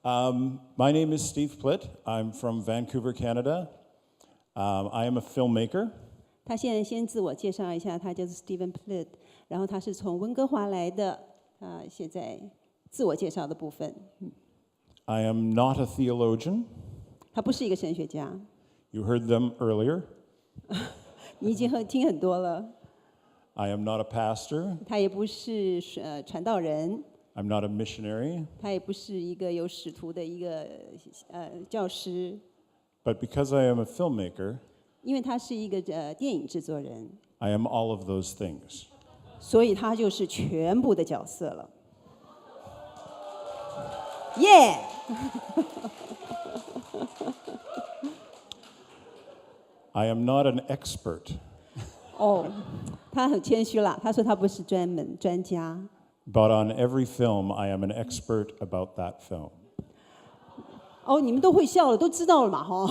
My name is Steve Plitt. I'm from Vancouver, Canada. I am a filmmaker. 他现在先自我介绍一下，他叫做 Stephen Plitt， 然后他是从温哥华来的。现在自我介绍的部分。I am not a theologian. 他不是一个神学家。You heard them earlier. 你已经听很多了。I am not a pastor. 他也不是传道人。I'm not a missionary. 他也不是一个有使徒的一个教师。But because I am a filmmaker, 因为他是一个电影制作人 I am all of those things. 所以他就是全部的角色了。耶！I am not an expert. 哦，他很谦虚啦，他说他不是专家。But on every film, I am an expert about that film. 哦，你们都会笑了，都知道了嘛，哈。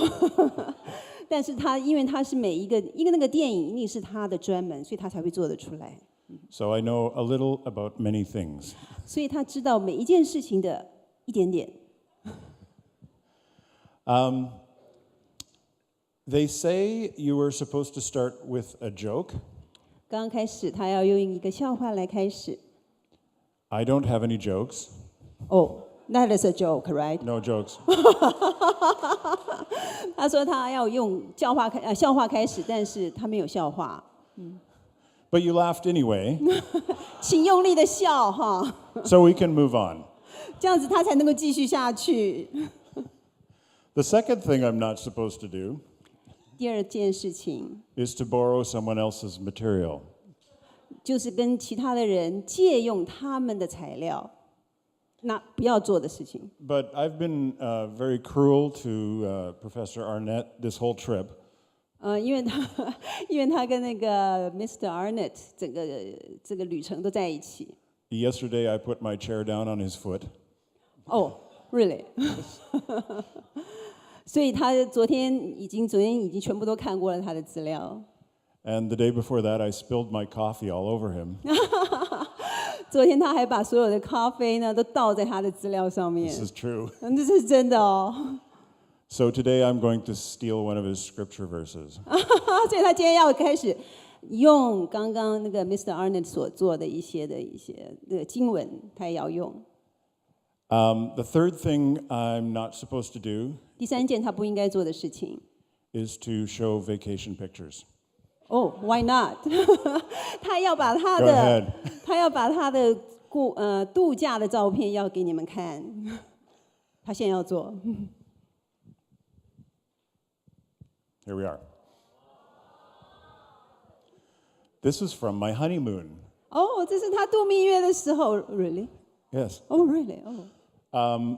但是他因为他是每一个那个电影一定是他的专门，所以他才会做得出来。So I know a little about many things. 所以他知道每一件事情的一点点。They say you were supposed to start with a joke. 刚刚开始，他要用一个笑话来开始。I don't have any jokes. Oh, that is a joke, right? No jokes. 他说他要用笑话开始，但是他没有笑话。But you laughed anyway. 请用力的笑哈。So we can move on. 这样子他才能够继续下去。The second thing I'm not supposed to do 第二件事情 is to borrow someone else's material. 就是跟其他的人借用他们的材料，那不要做的事情。But I've been very cruel to Professor Arnett this whole trip. 因为他跟那个 Mr. Arnett 这个旅程都在一起。Yesterday I put my chair down on his foot. Oh, really? 所以他昨天已经全部都看过了他的资料。And the day before that, I spilled my coffee all over him. 昨天他还把所有的咖啡呢都倒在他的资料上面。This is true. 这是真的哦。So today I'm going to steal one of his scripture verses. 所以他今天要开始用刚刚那个 Mr. Arnett 所做的一些经文，他也要用。The third thing I'm not supposed to do 第三件他不应该做的事情 is to show vacation pictures. Oh, why not? 他要把他 Go 的 ahead. 度假的照片要给你们看。他现在要做。Here we are. This is from my honeymoon. 哦，这是他度蜜月的时候 ，really? Yes. Oh, really? Oh.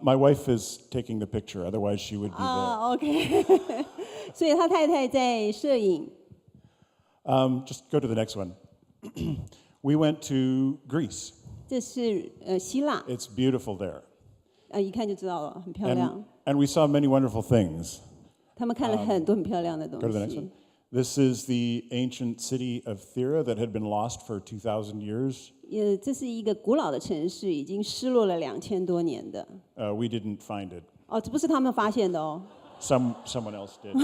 My wife is taking the picture, otherwise she would be there. OK. 所以他太太在摄影。Just go to the next one. We went to Greece. 这是希腊。It's beautiful there. 一看就知道了，很漂亮。And we saw many wonderful things. 他们看了很多很漂亮的东 Go to the next 西 one.。This is the ancient city of Thera that had been lost for 2,000 years. 这是一个古老的城市，已经失落了2000多年的。We didn't find it. 哦，这不是他们发现的哦。Someone else did.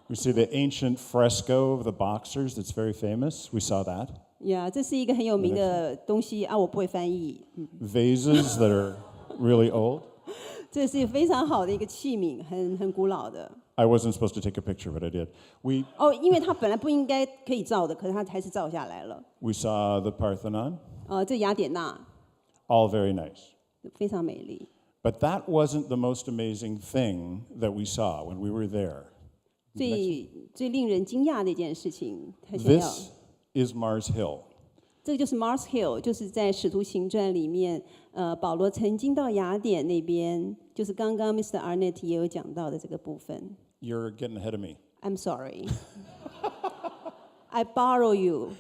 We see the ancient fresco of the boxers that's very famous. We saw that. 呀，这是一个很有名的东西啊，我不会翻译。Vases that are really old. 这是非常好的一个器皿，很古老的。I wasn't supposed to take a picture, but I did. 因为他本来不应该可以照的，可是他还是照下来了。We saw the Parthenon. 这雅典娜 All very nice. 非常美丽。But that wasn't the most amazing thing that we saw when we were there. 最令人惊讶的一件事情，他想要。This is Mars Hill. 这个就是 Mars Hill， 就是在《使徒行传》里面，保罗曾经到雅典那边，就是刚刚 Mr. Arnett 也有讲到的这个部分。You're getting ahead of me. I'm sorry. I borrow you.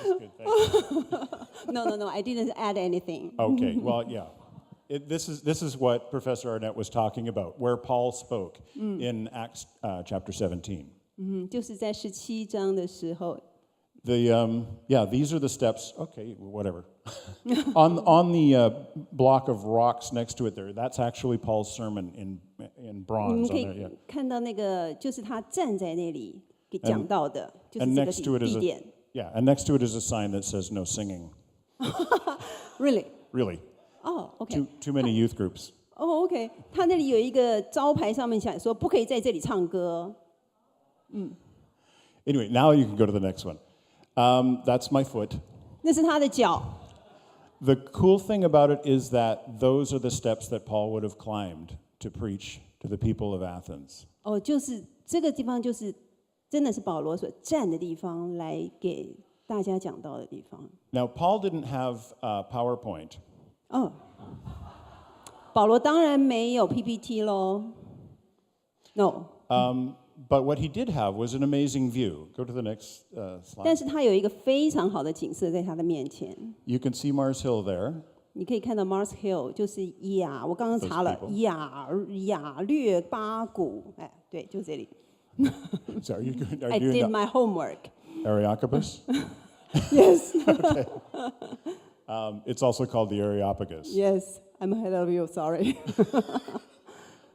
Good, thank you. No, I didn't add anything. Okay, well, yeah. This is what Professor Arnett was talking about, where Paul spoke in Acts chapter 17. 就是在17章的时候。These are the steps. Okay, whatever. On the block of rocks next to it there, that's actually Paul's sermon in 你 bronze 们可 on there. 以 Yeah. 看到那个，就是他站在那里给讲到的，就是 And 这个 next to it 地 is 地点。 and next to it is a sign that says no singing. Really？ Really. 哦 ，OK。 Too many youth groups. 哦，OK，他那里有一个招牌，上面写说不可以在这里唱歌。Anyway, now you can go to the next one. That's my foot. 那是他的脚。 The cool thing about it is that those are the steps that Paul would have climbed to preach to the people of Athens. 哦，就是这个地方，就是真的是保罗所站的地方，来给大家讲到的地方。 Now, Paul didn't have PowerPoint. 哦，保罗当然没有 PPT 咯。No。 But what he did have was an amazing view. Go to the next 但 slide. 是他有一个非常好的景色在他的面前。 You can see Mars Hill there. 你可以看到 Mars Hill， 就是我刚刚查了 雅略巴谷，哎，对，就这里。 So are you good? Are I you did doing my homework. Areopagus? Yes. Okay. It's also called the Areopagus. Yes, I'm ahead of you. Sorry.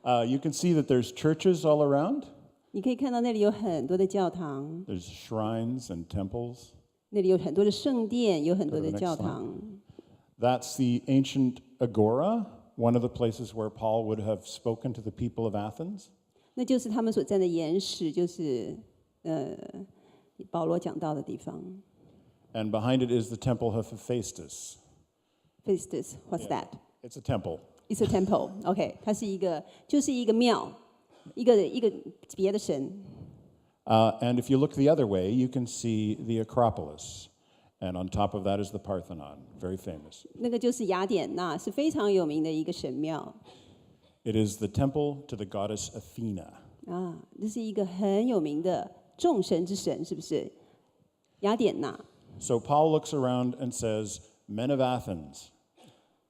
You can see that there's churches all around. 你可以看到那里有很多的教堂， There's shrines and temples. 那里有很多的圣殿，有很多的 Go to the next 教堂。 That's the ancient agora, one of the places where Paul would have spoken to the people of Athens. 那就是他们所站的岩石，就是保罗讲到的地方。 And behind it is the temple of Hephaestus. Festus, what's that? It's a temple. It's a temple. OK， 它是就是一个庙，一个别的神。 And if you look the other way, you can see the Acropolis. And on top of that is the Parthenon, very famous. 那个就是雅典娜，是非常有名的一个神庙 It is the temple to the goddess Athena. 啊，这是一个很有名的众神之神，是不是？雅典娜。 So Paul looks around and says, Men of Athens.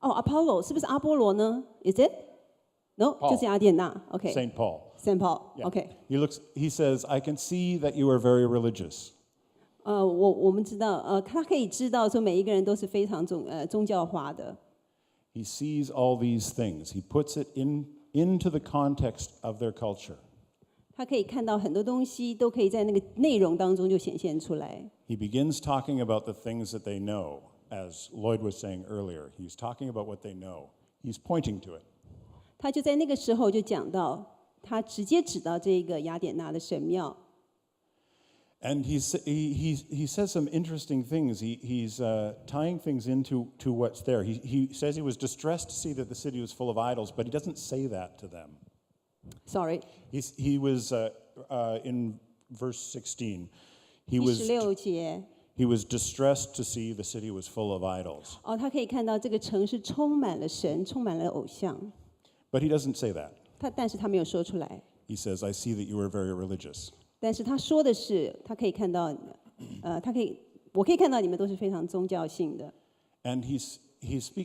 哦，Apollo 是不是阿波罗呢 ？Is it? No， 就是雅典娜。OK。 St. Paul. Saint Paul. Yeah. OK。 He says, I can see that you are very religious. 我们知道，他可以知道说每一个人都是非常宗教化的。 He sees all these things. He puts it into the context of their culture. 他可以看到很多东西都可以在那个内容当中就显现出来。 He begins talking about the things that they know, as Lloyd was saying earlier. He's talking about what they know. He's pointing to it. 他就在那个时候就讲到，他直接指到这个雅典娜的神庙。 And he says some interesting things. He's tying things into what's there. He says he was distressed to see that the city was full of idols, but he doesn't say that to them. Sorry， He was in verse 16. 第16节。 He was distressed to see the city was full of idols. 哦，他可以看到这个城市充满了神，充满了偶像。 But he doesn't say that. 但是他没有说出来。 He says, I see that you are very religious. 但是他说的是，他可以看到，我可以看到你们都是非常宗教性的。 And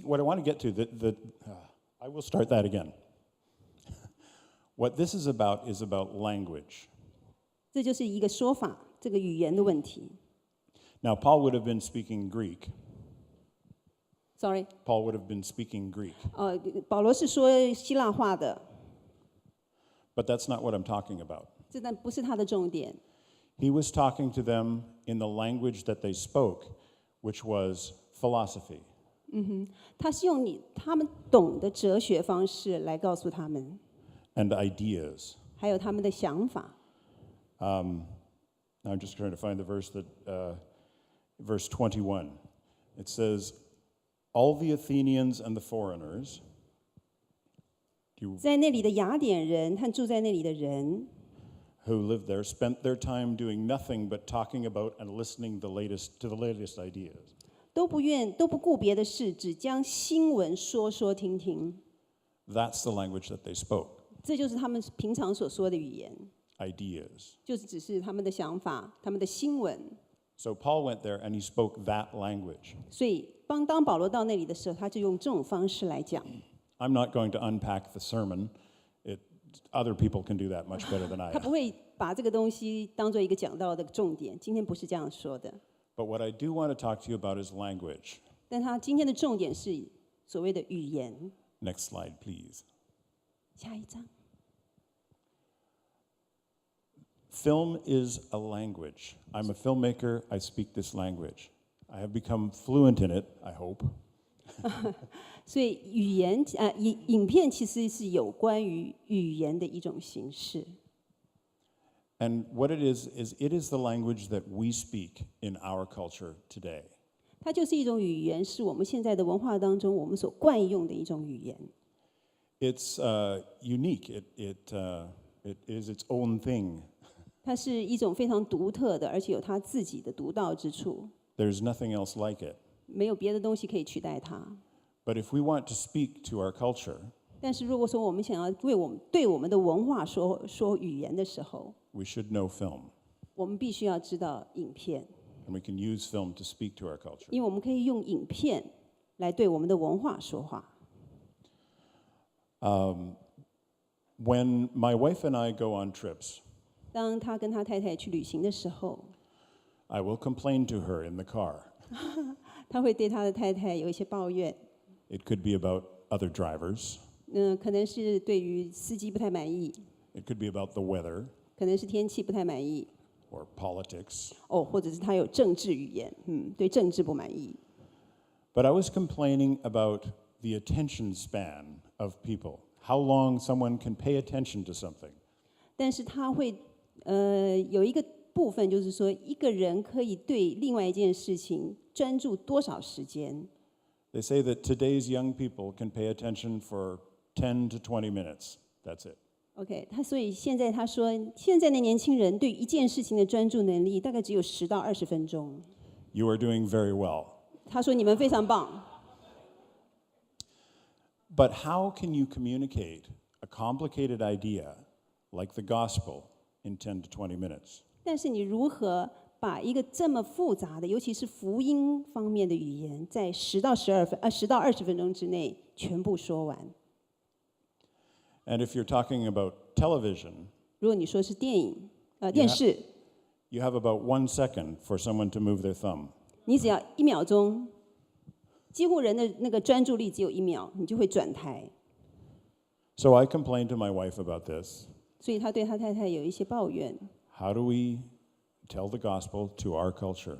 what I want to get to, I will start that again. What this is about language. 这就是一个说法，这个语言的问题。 Now, Paul would have been speaking Greek. Sorry， Paul would have been speaking Greek. 保罗是说希腊话的， But that's not what I'm talking about. 这但不是他的重点。 He was talking to them in the language that they spoke, which was philosophy. 他是用他们懂的哲学方式来告诉他们， And ideas. 还有他们的想法。 Now I'm just trying to find the verse verse 21. It says, all the Athenians and the foreigners 在那里的雅典人和住在那里的人， who lived there spent their time doing nothing but talking about and listening to the latest ideas. 都不顾别的事，只将新闻说听听。 That's the language that they spoke. 这就是他们平常所说的语言， Ideas. 就是只是他们的想法、他们的新闻。 So Paul went there and he spoke that language. 所以当保罗到那里的时候，他就用这种方式来讲。 I'm not going to unpack the sermon. Other people can do that much better than I 他不 am. 会把这个东西当做一个讲道的重点。今天不是这样说的。 But what I do want to talk to you about is language. 但他今天的重点是所谓的语言。Next slide, please. 下一张。Film is a language. I'm a filmmaker. I speak this language. I have become fluent in it, I hope. 所以语言影片其实是有关于语言的一种形式。And what it is it is the language that we speak in our culture today. 它就是一种语言，是我们现在的文化当中我们所惯用的一种语言。It's unique. It is its own thing. 它是一种非常独特的，而且有它自己的独到之处。There's nothing else like it. 没有别的东西可以取代它。But if we want to speak to our culture, 但是如果说我们想要对我们的文化说语言的时候， we should know film. 我们必须要知道影片， And we can use film to speak to our culture. 因为我们可以用影片来对我们的文化说话。When my wife and I go on trips, 当他跟他太太去旅行的时候， I will complain to her in the car. 他会对他的太太有一些抱怨。It could be about other drivers. 可能是对于司机不太满意， It could be about the weather 可能是天气不太满意， or politics. 或者是他有政治语言，对政治不满意。But I was complaining about the attention span of people, how long someone can pay attention to something. 但是他会有一个部分，就是说一个人可以对另外一件事情专注多少时间。They say that today's young people can pay attention for 10 to 20 minutes. That's it. OK， 所以现在他说，现在的年轻人对一件事情的专注能力大概只有10到20分钟。You are doing very well. 他说你们非常棒。But how can you communicate a complicated idea like the gospel in 10 to 20 minutes? 但是你如何把一个这么复杂的，尤其是福音方面的语言，在10到20分钟之内全部说完？ And if you're talking about television, 如果你说是电视， you have about 1 second for someone to move their thumb. 你只要1秒钟，几乎人的那个专注力只有1秒，你就会转台。So I complained to my wife about this. 所以他对他太太有一些抱怨。 How do we tell the gospel to our culture?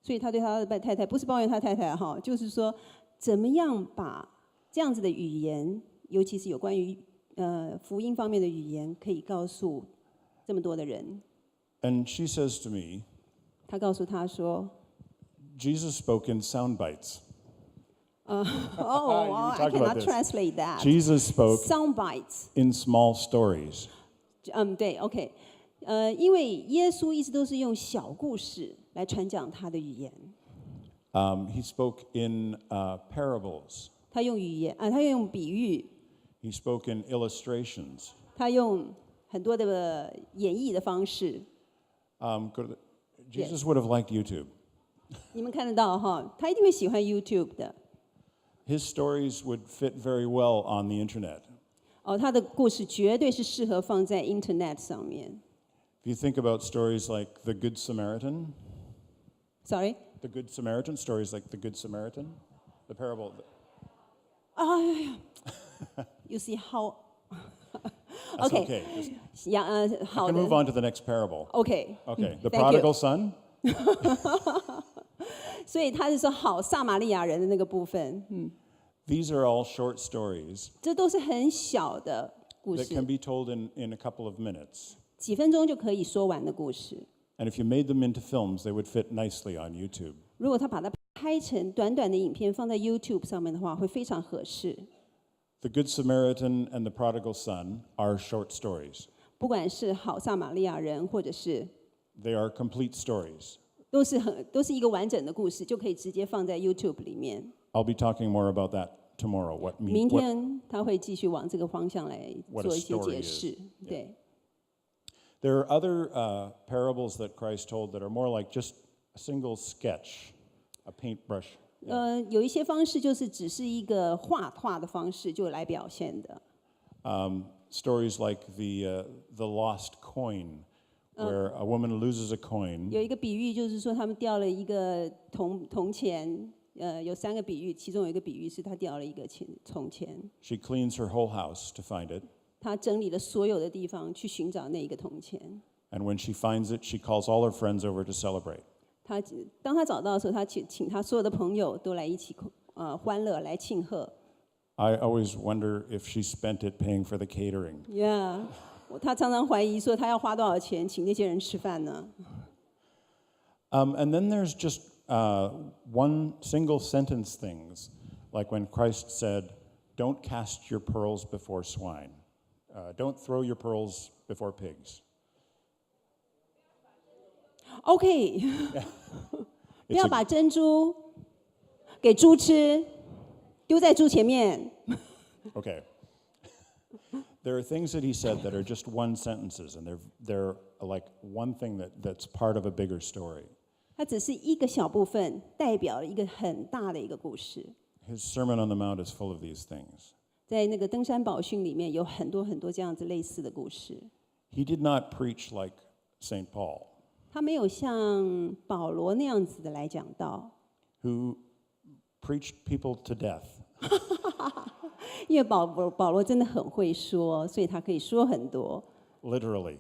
所以他对他的太太不是抱怨他太太哈，就是说怎么样把这样子的语言，尤其是有关于福音方面的语言，可以告诉这么多的人。 And she says to me, 他告诉他说 Jesus spoke in sound bites. I talk about cannot this. translate that. Jesus spoke Sound bites. in small stories. 对 ，OK，因为耶稣一直都是用小故事来传讲他的语言。He spoke in parables. 他用语言他用比喻， He spoke in illustrations. 他用很多的演绎的方式。Jesus would have liked YouTube. 你们看得到哈，他一定会喜欢 YouTube 的。 His stories would fit very well on the internet. 他的故事绝对是适合放在 Internet 上面。 If you think about stories like the Good Samaritan, Sorry? the Good Samaritan, stories like the Good Samaritan, the parable. You see how? That's Okay. okay. 好 I can 的 move on to the next parable. OK. Okay. The Thank you. prodigal son. 所以他是说好撒玛利亚人的那个部分， These are all short stories 这都是很小的故 that 事， can be told in a couple of minutes. 几分钟就可以说完的故事。 And if you made them into films, they would fit nicely on YouTube. 如果他把它拍成短短的影片放在 YouTube 上面的话，会非常合适。 The Good Samaritan and the prodigal son are short stories. 不管是好撒玛利亚人，或者是 They are complete stories. 都是一个完整的故事，就可以直接放在 YouTube 里面。 I'll be talking more about that tomorrow. 明天他会继续往这个方向来做一些解释。对。 There are other parables that Christ told that are more like just a single sketch, a paintbrush. 有一些方式就是只是一个画的方式就来表现的。 Stories like the lost coin, where a woman loses a coin. 有一个比喻就是说，他们掉了一个铜钱，有3个比喻，其中有一个比喻是他掉了一个铜钱。She cleans her whole house to find it. 他整理了所有的地方去寻找那一个铜钱。And when she finds it, she calls all her friends over to celebrate. 当他找到的时候，他请他所有的朋友都来一起欢乐来庆贺。I always wonder if she spent it paying for the catering. Yeah， 他常常怀疑说他要花多少钱请那些人吃饭呢And then there's just one single sentence things, like when Christ said, "Don't cast your pearls before swine. Don't throw your pearls before pigs." OK， 不要把珍珠给猪吃，丢在猪前面。Okay. There are things that he said that are just one sentences, and they're like one thing that's part of a bigger story. 它只是一个小部分，代表了一个很大的一个故事。His Sermon on the Mount is full of these things. 在那个登山宝训里面有很多很多这样子类似的故事。He did not preach like St. Paul, 他没有像保罗那样子的来讲道， who preached people to death. 因为保罗真的很会说，所以他可以说很多。Literally.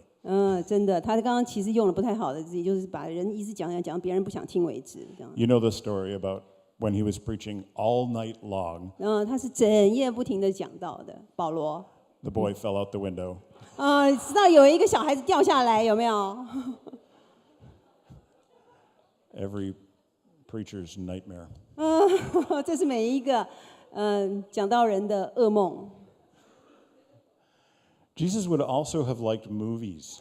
真的，他刚刚其实用了不太好的字，就是把人一直讲，别人不想听为止，这样。You know the story about when he was preaching all night long. 他是整夜不停的讲道的，保罗。The boy fell out the window. 知道有一个小孩子掉下来，有没有？ Every preacher's nightmare. 这是每一个讲道人的噩梦。Jesus would also have liked movies.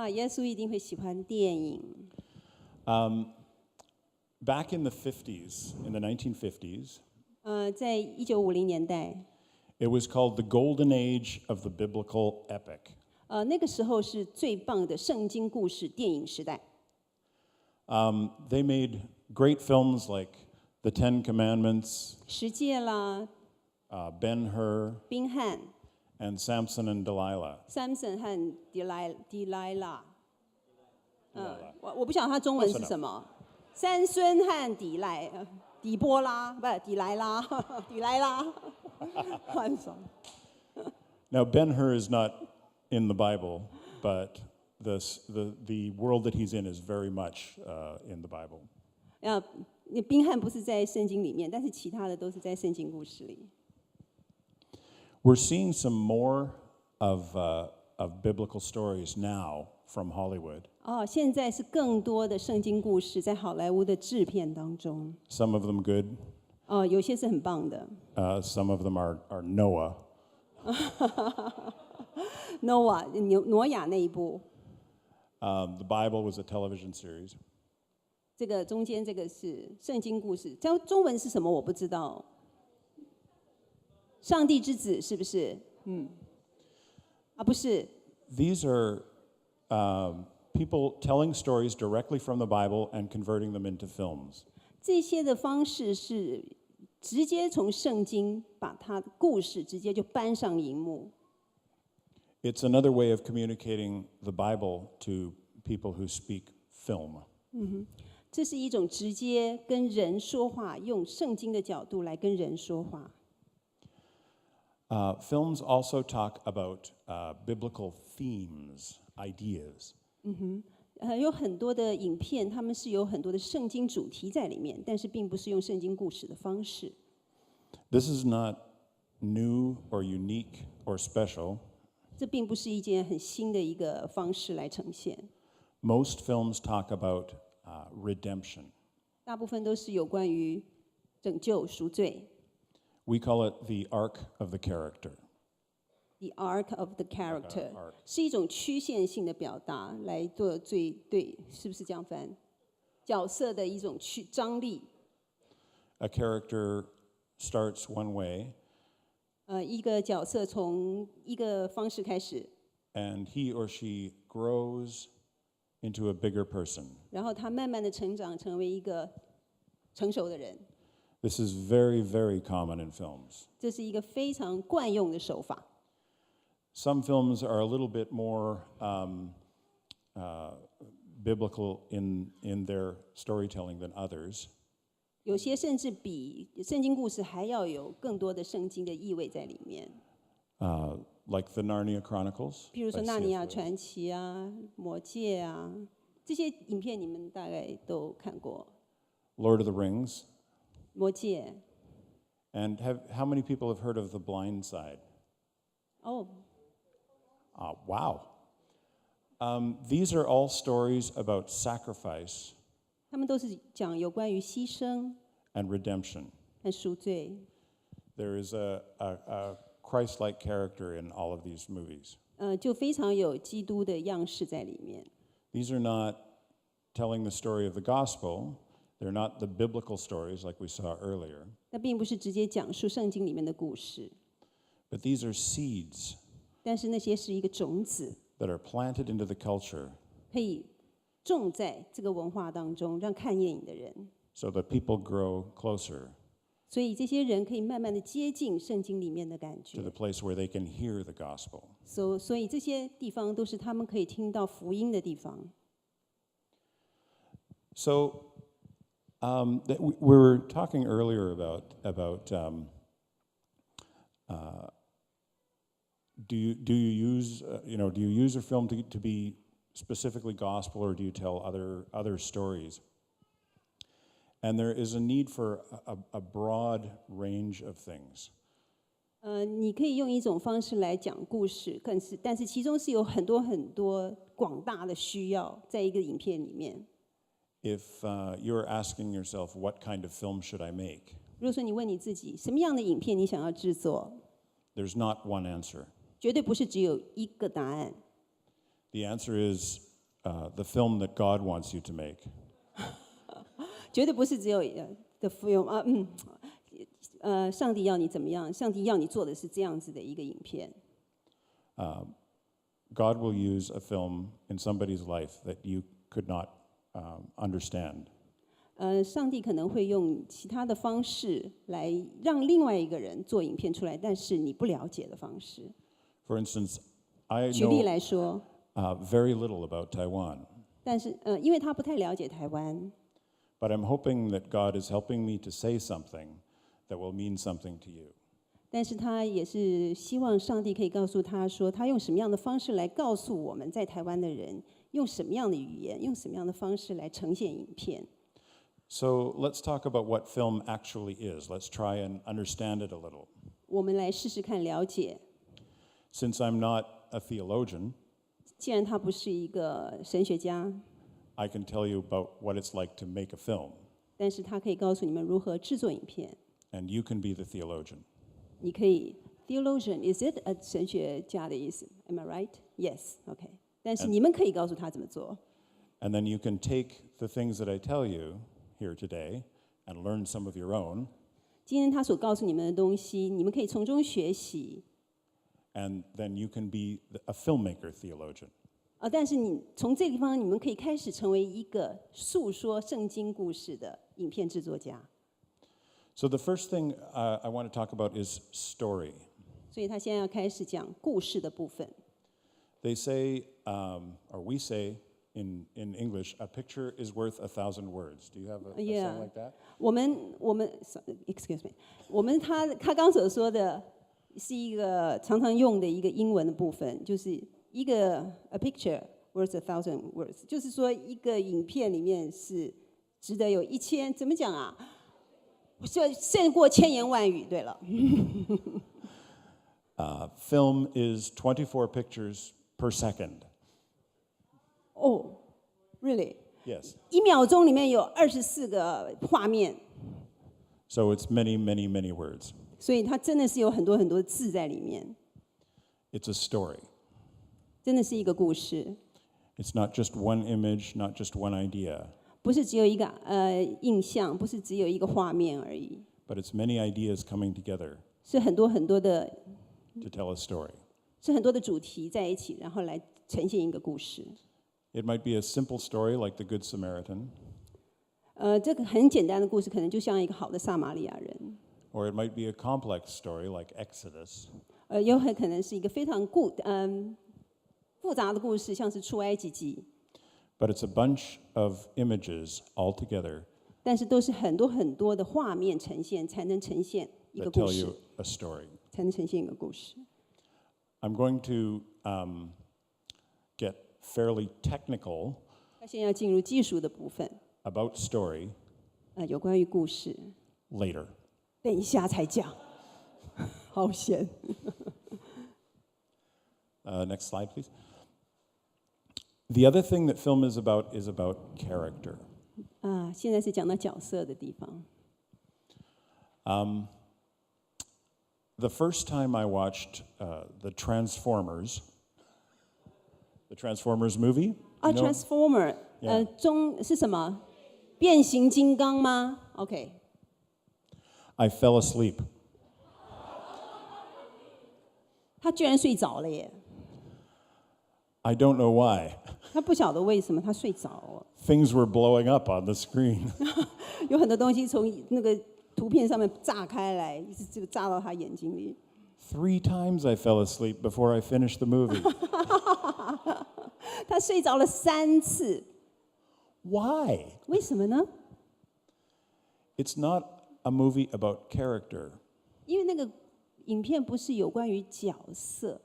耶稣一定会喜欢电影。Back in the 50s, in the 1950s, 在1950年代， it was called the golden age of the biblical epic. 那个时候是最棒的圣经故事电影时代。They made great films like The Ten Commandments, 十诫啦， Ben-Hur, 宾汉、and Samson and Delilah. Samson 和迪莱拉。我不晓得他中文是什么。三孙和底波拉，不是底莱拉，底莱拉。Now, Ben-Hur is not in the Bible, but the world that he's in is very much in the Bible. 宾汉不是在圣经里面，但是其他的都是在圣经故事里。We're seeing some more of biblical stories now from Hollywood. 现在是更多的圣经故事在好莱坞的制片当中。 Some of them good. 有些是很棒的。Some of them are Noah. Noah 挪亚那一部。The Bible was a television series. 这个中间这个是圣经故事，中文是什么我不知道。上帝之子是不是？不是。These are people telling stories directly from the Bible and converting them into films. 这些的方式是直接从圣经把它的故事直接就搬上荧幕。It's another way of communicating the Bible to people who speak film. 这是一种直接跟人说话，用圣经的角度来跟人说话。Films also talk about biblical themes, ideas. 有很多的影片，他们是有很多的圣经主题在里面，但是并不是用圣经故事的方式。This is not new or unique or special. 这并不是一件很新的一个方式来呈现。Most films talk about redemption. 大部分都是有关于拯救、赎罪。We call it the arc of the character. The arc of the character arc. 是一种曲线性的表达，来做对，是不是这样翻？角色的一种张力。A character starts one way. 一个角色从一个方式开始。And he or she grows into a bigger person. 然后他慢慢的成长，成为一个成熟的人。This is very, very common in films. 这是一个非常惯用的手法。Some films are a little bit more biblical in their storytelling than others. 有些甚至比圣经故事还要有更多的圣经的意味在里面。Like the Narnia Chronicles. 譬如说《纳尼亚传奇》啊，《魔戒》啊，这些影片你们大概都看过。Lord of the Rings. 魔戒。And how many people have heard of The Blind Side? Oh. Wow. These are all stories about sacrifice. 他们都是讲有关于牺牲 and redemption. 和赎罪。There is a Christ-like character in all of these movies. 就非常有基督的样式在里面。These are not telling the story of the gospel. They're not the biblical stories like we saw earlier. 那并不是直接讲述圣经里面的故事。But these are seeds. 但是那些是一个种子。That are planted into the culture. 可以种在这个文化当中，让看电影的人。So that people grow closer. 所以这些人可以慢慢的接近圣经里面的感觉。To the place where they can hear the gospel. 所以这些地方都是他们可以听到福音的地方。So, we were talking earlier about do you use do you use a film to be specifically gospel, or do you tell other stories? And there is a need for a broad range of things. 你可以用一种方式来讲故事，但是其中是有很多很多广大的需要，在一个影片里面。If you're asking yourself, what kind of film should I make? 如果说你问你自己，什么样的影片你想要制作？ There's not one answer. 绝对不是只有一个答案。The answer is the film that God wants you to make. 绝对不是只有the film 上帝要你怎么样？上帝要你做的是这样子的一个影片。God will use a film in somebody's life that you could not understand. 上帝可能会用其他的方式来让另外一个人做影片出来，但是你不了解的方式。For instance, I 举例 know 来说， very little about Taiwan. 但是因为他不太了解台湾， But I'm hoping that God is helping me to say something that will mean something to you. 但是他也是希望上帝可以告诉他说，他用什么样的方式来告诉我们在台湾的人，用什么样的语言，用什么样的方式来呈现影片。So let's talk about what film actually is. Let's try and understand it a little. 我们来试试看了解。Since I'm not a theologian, 既然他不是一个神学家， I can tell you about what it's like to make a film. 但是他可以告诉你们如何制作影片。And you can be the theologian. 你可以 theologian is it a 神学家的意思 ？Am I right? Yes. Okay. 但是你们可以告诉他怎么做。And then you can take the things that I tell you here today and learn some of your own. 今天他所告诉你们的东西，你们可以从中学习。And then you can be a filmmaker theologian. 但是你从这个地方，你们可以开始成为一个诉说圣经故事的影片制作家。So the first thing I want to talk about is story. 所以他现在要开始讲故事的部分。They say, or we say in English, a picture is worth 1,000 words. Do you have a saying like that? 我们 excuse me， 我们他刚所说的是一个常常用的一个英文的部分，就是一个 a picture worth 1,000 words， 就是说一个影片里面是值得有1000，怎么讲啊？就胜过千言万语。对了。Film is 24 pictures per second. Oh, really? Yes. 1秒钟里面有24个画面。So it's many, many, many words. 所以它真的是有很多很多字在里面。It's a story. 真的是一个故事。It's not just one image, not just one idea. 不是只有一个印象，不是只有一个画面而已。But it's many ideas coming together 是很多很多的， to tell a story. 是很多的主题在一起，然后来呈现一个故事。It might be a simple story like the Good Samaritan. 这个很简单的故事，可能就像一个好的撒玛利亚人。Or it might be a complex story like Exodus. 有很可能是一个非常复杂的故事，像是出埃及记。But it's a bunch of images all together 但是都是很多很多的画面呈现，才能呈现一 that 个故 tell 事， you a story. 才能呈现一个故事。I'm going to get fairly technical 那现在要进入技术的部分， about story 有关于故事， later. 等一下才讲，好险。Next slide, please. The other thing that film is about character. 现在是讲到角色的地方。The first time I watched the Transformers movie. you know? Transformer， Yeah. 中是什么？变形金刚吗 ？OK， I fell asleep. 他居然睡着了耶！ I don't know why. 他不晓得为什么他睡着了。Things were blowing up on the screen. 有很多东西从那个图片上面炸开来，一直就炸到他眼睛里。 3 times I fell asleep before I finished the movie. 他睡着了3次， Why? 为什么呢？ It's not a movie about character. 因为那个影片不是有关于角色，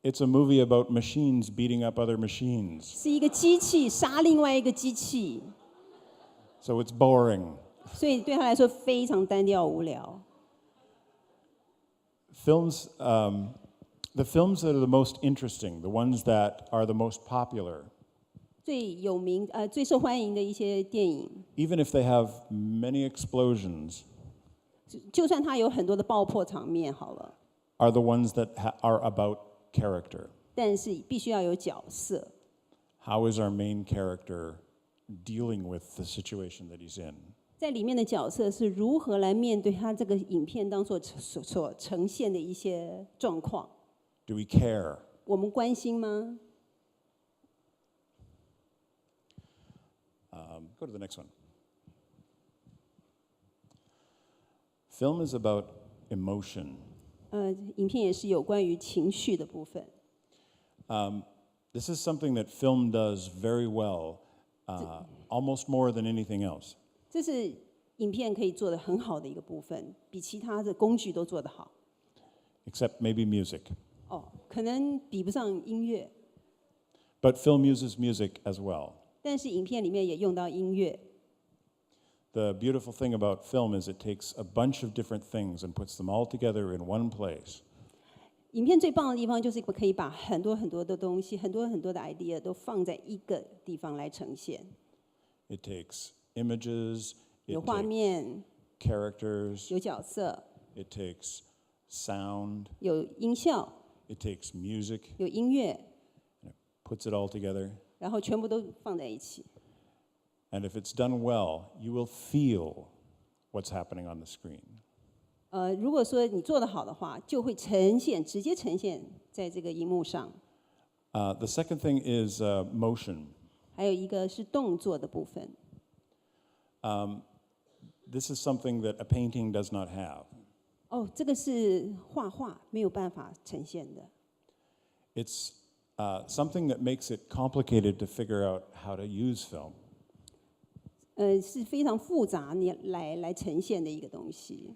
It's a movie about machines beating up other machines. 是一个机器杀另外一个机器， So it's boring. 所以对他来说非常单调无聊。 Films, the films that are the most interesting, the ones that are the most popular, 最有名最受欢迎的一些电影， even if they have many explosions, 就算它有很多的爆破场面好了， are the ones that are about character. 但是必须要有角色。 How is our main character dealing with the situation that he's in? 在里面的角色是如何来面对他这个影片当中所呈现的一些状况？ Do we care? 我们关心吗？ Go to the next one. Film is about emotion. 影片也是有关于情绪的部分。 This is something that film does very well, almost more than anything else. 这是影片可以做得很好的一个部分，比其他的工具都做得好。 Except maybe music. 可能比不上音乐， But film uses music as well. 但是影片里面也用到音乐。 The beautiful thing about film is it takes a bunch of different things and puts them all together in one place. 影片最棒的地方就是可以把很多很多的东西、很多很多的 idea 都放在一个地方来呈现。 It takes images, 有 it 画 takes 面， characters, 有角色， it takes sound, 有音效， it takes music, 有音乐， puts it all together. 然后全部都放在一起。 And if it's done well, you will feel what's happening on the screen. 如果说你做得好的话，就会呈现，直接呈现在这个荧幕上。 The second thing is motion. 还有一个是动作的部分， This is something that a painting does not have. 这个是画画没有办法呈现的。 It's something that makes it complicated to figure out how to use film. 是非常复杂，你来呈现的一个东西。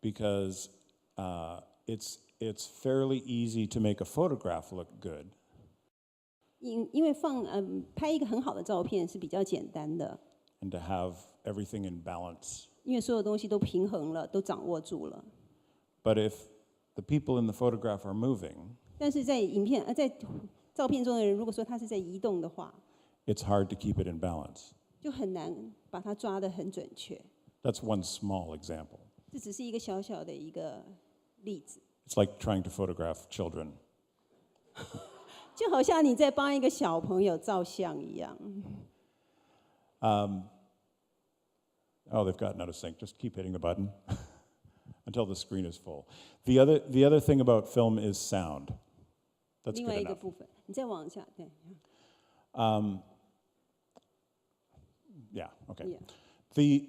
Because it's fairly easy to make a photograph look good. 因为拍一个很好的照片是比较简单的， And to have everything in balance. 因为所有东西都平衡了，都掌握住了。 But if the people in the photograph are moving, 但是在在照片中的人，如果说他是在移动的话， it's hard to keep it in balance. 就很难把它抓得很准确。 That's one small example. 这只是一个小小的一个例子， It's like trying to photograph children. 就好像你在帮一个小朋友照相一样。 Oh, they've gotten out of sync. Just keep hitting the button until the screen is full. The other thing about film is sound. That's 另 good 外一个 enough. 部分，你再往下，对。 Yeah, okay. Yeah. The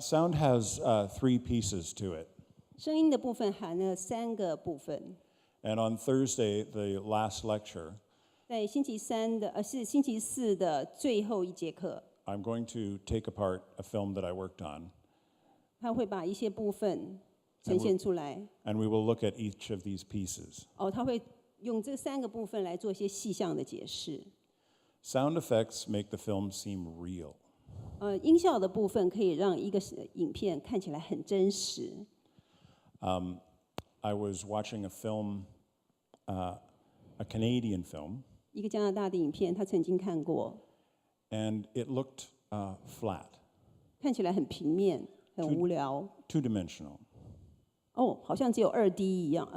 sound has 3 pieces to it. 声音的部分含了3个部分。 And on Thursday, the last lecture, 在星期4的最后一节课 I'm going to take apart a film that I worked on, 他会把一些部分呈现出来。and we will look at each of these pieces. 他会用这3个部分来做一些细项的解释。Sound effects make the film seem real. 音效的部分可以让一个影片看起来很真实。I was watching a film, a Canadian film, 一个加拿大的影片，他曾经看过， and it looked flat, 看起来很平面，很无聊。two-dimensional. 好像只有2D 一样。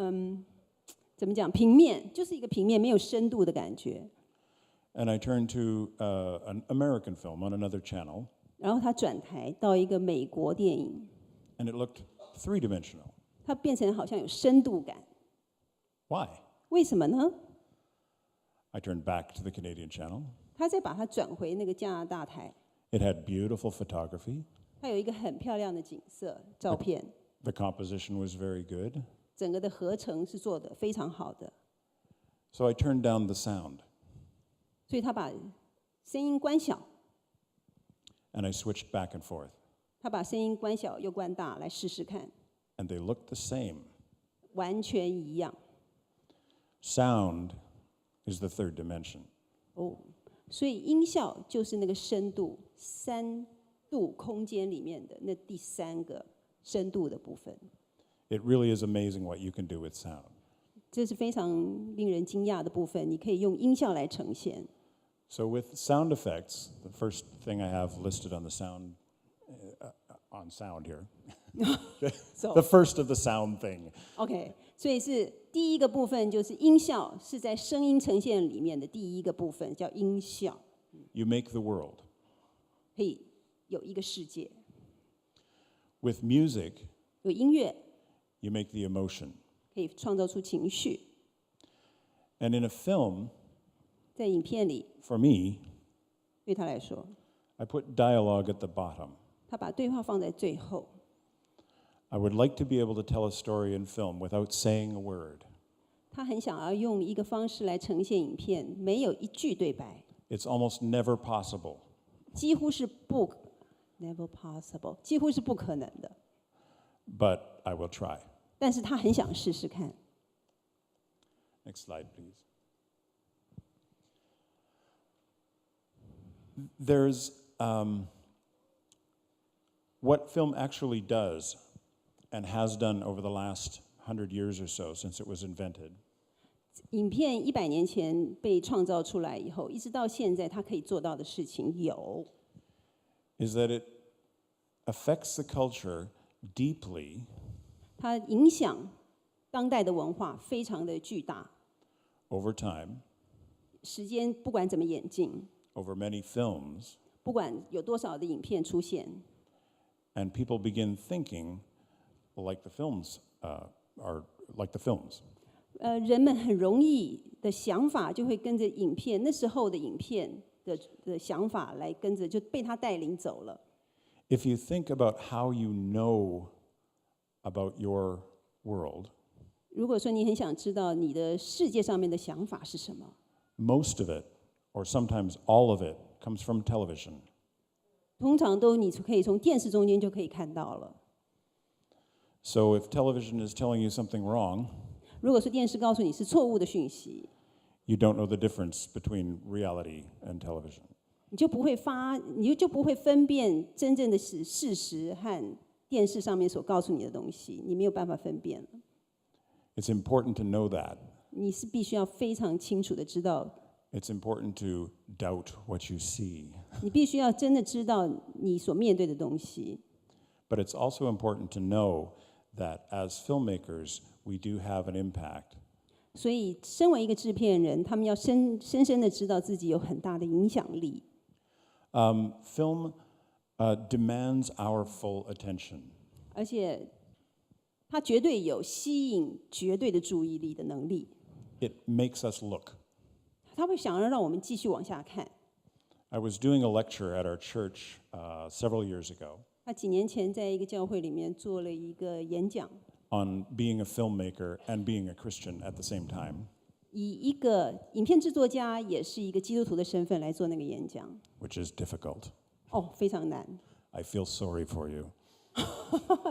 怎么讲？平面就是一个平面，没有深度的感觉。And I turned to an American film on another channel, 然后他转台到一个美国电影， and it looked three-dimensional. 它变成好像有深度感。Why? 为什么呢？ I turned back to the Canadian channel. 他再把它转回那个加拿大台， It had beautiful photography. 它有一个很漂亮的景色照片， The composition was very good. 整个的合成是做得非常好的。So I turned down the sound, 所以他把声音关小， and I switched back and forth. 他把声音关小又关大，来试试看， And they looked the same. 完全一样。 Sound is the third dimension. 所以音效就是那个深度3度空间里面的那第3个深度的部分。 It really is amazing what you can do with sound. 这是非常令人惊讶的部分，你可以用音效来呈现。 So with sound effects, the first thing I have listed on the sound, on sound here, the first of the sound thing. OK， 所以是第一个部分就是音效，是在声音呈现里面的第一个部分，叫音效， You make the world. 可以有一个世界。 With music, 有音乐 you make the emotion. 可以创造出情绪， And in a film, 在影片里 for me, 对他来说， I put dialogue at the bottom. 他把对话放在最后。 I would like to be able to tell a story in film without saying a word. 他很想要用一个方式来呈现影片，没有一句对白， It's almost never possible. 几乎是never possible， 几乎是不可能的。 But I will try. 但是他很想试试看。 Next slide, please. There's what film actually does and has done over the last 100 years or so since it was invented 影片100年前被创造出来以后，一直到现在，它可以做到的事情有， is that it affects the culture deeply 它影响当代的文化非常的巨大。 over time, 时间不管怎么演进， over many films, 不管有多少的影片出现， and people begin thinking like the films are like the films. 人们很容易的想法就会跟着影片那时候的影片的想法来跟着，就被他带领走了。 If you think about how you know about your world, 如果说你很想知道你的世界上面的想法是什么， most of it, or sometimes all of it, comes from television. 通常都你可以从电视中间就可以看到了。 So if television is telling you something wrong, 如果是电视告诉你是错误的讯息， you don't know the difference between reality and television. 你就不会分辨真正的事实和电视上面所告诉你的东西，你没有办法分辨了。 It's important to know that. 你是必须要非常清楚的知道， It's important to doubt what you see. 你必须要真的知道你所面对的东西。 But it's also important to know that as filmmakers, we do have an impact. 所以，身为一个制片人，他们要深深的知道自己有很大的影响力。 Film demands our full attention. 而且，他绝对有吸引绝对的注意力的能力。 It makes us look. 他会想要让我们继续往下看。 I was doing a lecture at our church several years ago 他几年前在一个教会里面做了一个演讲， on being a filmmaker and being a Christian at the same time, 以一个影片制作家也是一个基督徒的身份来做那个演讲， which is difficult. 哦，非常难。I feel sorry for you.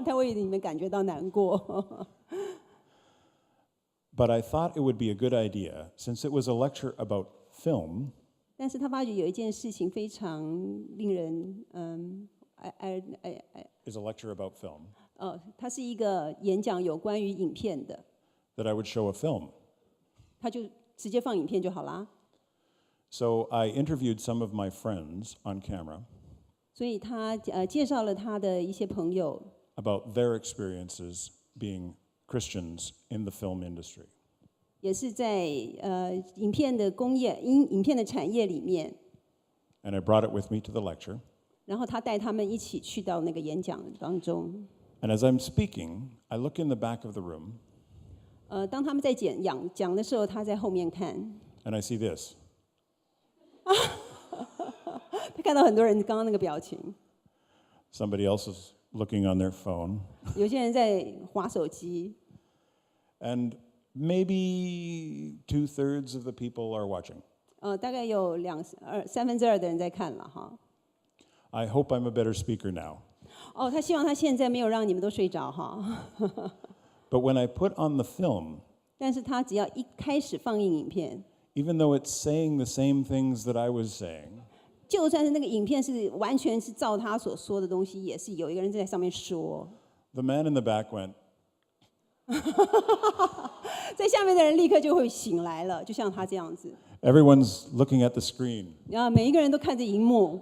他为你们感觉到难过。But I thought it would be a good idea, since it was a lecture about film, 但是他发觉有一件事情非常令人is a lecture about film, 它是一个演讲有关于影片的， that I would show a film. 他就直接放影片就好啦。So I interviewed some of my friends on camera 所以他介绍了他的一些朋友， about their experiences being Christians in the film industry. 也是在影片的工业、影片的产业里面， And I brought it with me to the lecture. 然后他带他们一起去到那个演讲当中。 And as I'm speaking, I look in the back of the room 当他们在讲的时候，他在后面看， and I see this. 他看到很多人刚刚那个表情， Somebody else is looking on their phone. 有些人在滑手机， And maybe 2/3 of the people are watching. 大概有2/3的人在看了哈。 I hope I'm a better speaker now. 哦，他希望他现在没有让你们都睡着哈。But when I put on the film, 但是他只要一开始放映影片， even though it's saying the same things that I was saying, 就算是那个影片是完全是照他所说的东西，也是有一个人在上面说。the man in the back went, 在下面的人立刻就会醒来了，就像他这样子。 everyone's looking at the screen, 然后每一个人都看着荧幕，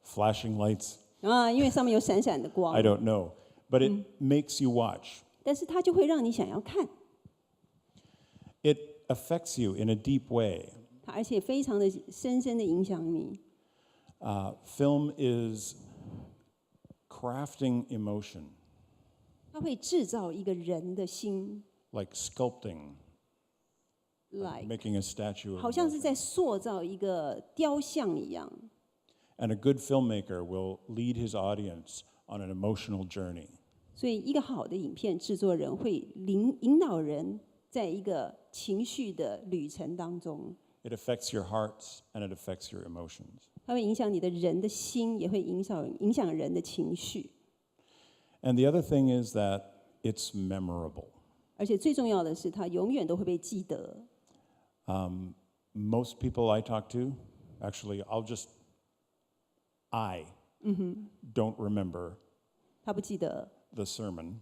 flashing lights. 因为上面有闪闪的光 I，don't know. But it makes you watch. 但是他就会让你想要看， It affects you in a deep way. 而且非常的深深的影响你。 Film is crafting emotion, 他会制造一个人的心 like sculpting, ，like making a statue of 好像 emotion. 是在塑造一个雕像一样。 And a good filmmaker will lead his audience on an emotional journey. 所以，一个好的影片制作人会引导人在一个情绪的旅程当中， It affects your hearts and it affects your emotions. 它会影响你的人的心，也会影响人的情绪。 And the other thing is that it's memorable. 而且最重要的是，它永远都会被记得。 Most people I talk to, actually, I don't remember 他不记得， the sermon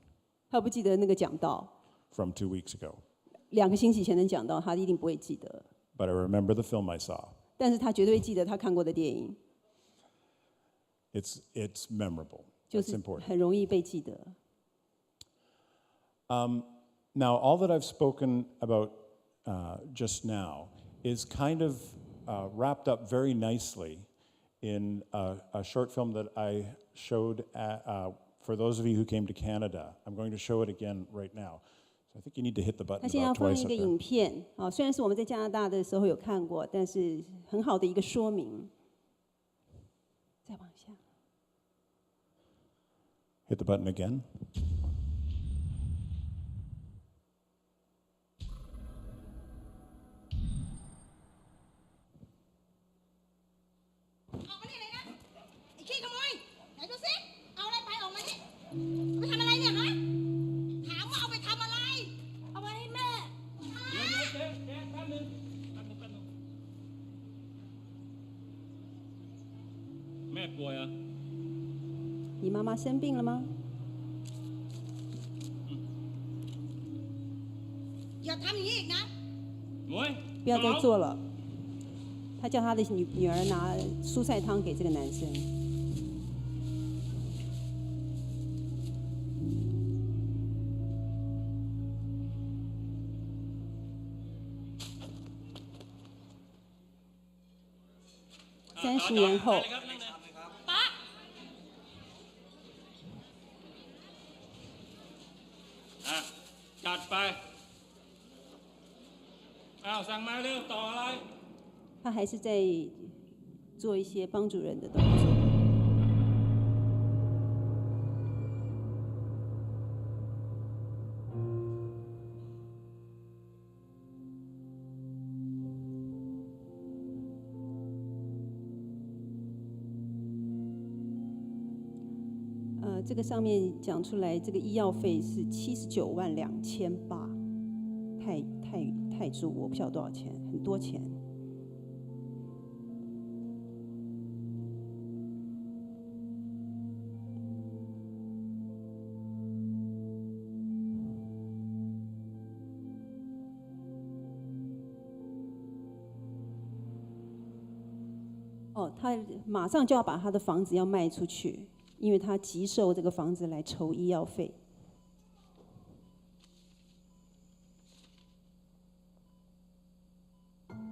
他不记得那个讲道from 2 weeks ago, ，2个星期前的讲道，他一定不会记得。 but I remember the film I saw. 但是他绝对记得他看过的电影， It's memorable. 就 That's 是 important. 很容易被记得。 Now, all that I've spoken about just now is kind of wrapped up very nicely in a short film that I showed for those of you who came to Canada. I'm going to show it again right now. So I think you need to hit the 他 button 现在要 about 放 twice 一 up 个 there. 影片啊，虽然是我们在加拿大的时候有看过，但是很好的一个说明。再往下， Hit the button again. ออกมานี่เลยนะไอ้ขี้ขโมยไหนดูสิเอาอะไรไปออกมานี่เอาไปทำอะไรเนี่ยฮะถามว่าเอาไปทำอะไรเอาไปให้แม่ แม่ป่วยเหรอ你妈妈生病了吗？ อย่าทำอย่างนี้อีกนะ หมวย 不要再做了。他叫他的女儿拿蔬菜汤给这个男生。30年后， ป๊า จัดไปอ้าวสั่งมาเร็วต่ออะไร 他还是在做一些帮助人的动作。这个上面讲出来，这个医药费是792800泰铢，我不晓得多少钱，很多钱。他马上就要把他的房子要卖出去，因为他急售这个房子来筹医药费。